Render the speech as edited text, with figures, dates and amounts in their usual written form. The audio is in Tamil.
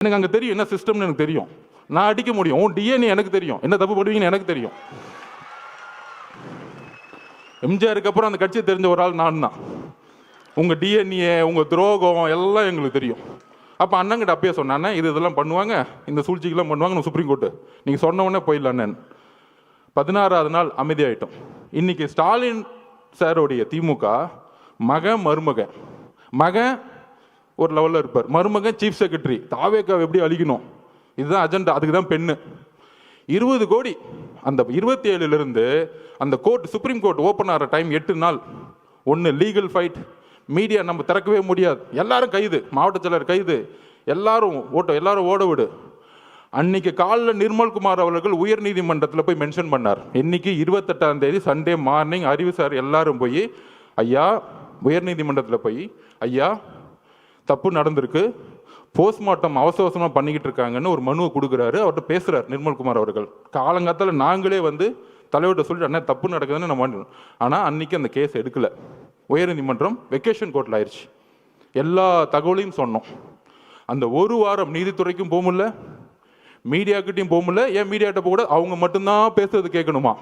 எனக்கு அங்கே தெரியும் என்ன சிஸ்டம்னு எனக்கு தெரியும். நான் அடிக்க முடியும். உன் டிஎன்ஏ எனக்கு தெரியும், என்ன தப்பு பண்ணுவீங்கன்னு எனக்கு தெரியும். எம்ஜிஆருக்கு அப்புறம் அந்த கட்சியை தெரிஞ்ச ஒரு ஆள் நான் தான். உங்கள் டிஎன்ஏ, உங்கள் துரோகம் எல்லாம் எங்களுக்கு தெரியும். அப்போ அண்ணங்கிட்ட அப்பயே சொன்னானே, இதெல்லாம் பண்ணுவாங்க, இந்த சூழ்ச்சிக்கெல்லாம் பண்ணுவாங்க சுப்ரீம் கோர்ட்டு, நீங்கள் சொன்ன உடனே போயிடலான்னு. 16வது நாள் அமைதியாயிட்டோம். இன்னைக்கு ஸ்டாலின் சாரோடைய திமுக மருமகன் ஒரு லெவலில் இருப்பார், மருமகன் சீஃப் செக்ரட்டரி. தாவேக்காவை எப்படி அழிக்கணும், இதுதான் அஜெண்டா. அதுக்கு தான் பெண்ணு 20 கோடி. அந்த 27லிருந்து அந்த கோர்ட், சுப்ரீம் கோர்ட் ஓப்பன் ஆகிற டைம் 8 நாள். ஒன்று லீகல் ஃபைட், மீடியா நம்ம திறக்கவே முடியாது, எல்லாரும் கைது, மாவட்ட செயலர் கைது, எல்லாரும் ஓட விடு. அன்னைக்கு காலைல நிர்மல்குமார் அவர்கள் உயர் நீதிமன்றத்தில் போய் மென்ஷன் பண்ணார். இன்னைக்கு 28ஆம் தேதி சண்டே மார்னிங் அறிவு சார் எல்லாரும் போய் ஐயா உயர் நீதிமன்றத்தில் போய் ஐயா தப்பு நடந்திருக்கு, போஸ்ட்மார்ட்டம் அவசரமாக பண்ணிக்கிட்டு இருக்காங்கன்னு ஒரு மனுவை கொடுக்குறாரு. அவர்கிட்ட பேசுகிறார் நிர்மல்குமார் அவர்கள். காலங்காலத்தில் நாங்களே வந்து தலைவர்கிட்ட சொல்லிட்டு அண்ணா தப்பு நடக்குதுன்னு நம்ம, ஆனால் அன்னைக்கு அந்த கேஸ் எடுக்கலை. உயர் நீதிமன்றம் வெக்கேஷன் கோர்ட்டில் ஆயிடுச்சு. எல்லா தகவலையும் சொன்னோம். அந்த ஒரு வாரம் நீதித்துறைக்கும் போக முடியல, மீடியாக்கிட்டையும் போக முடியல. ஏன் மீடியாட்ட போக கூட அவங்க மட்டும்தான் பேசுறது கேட்கணுமா?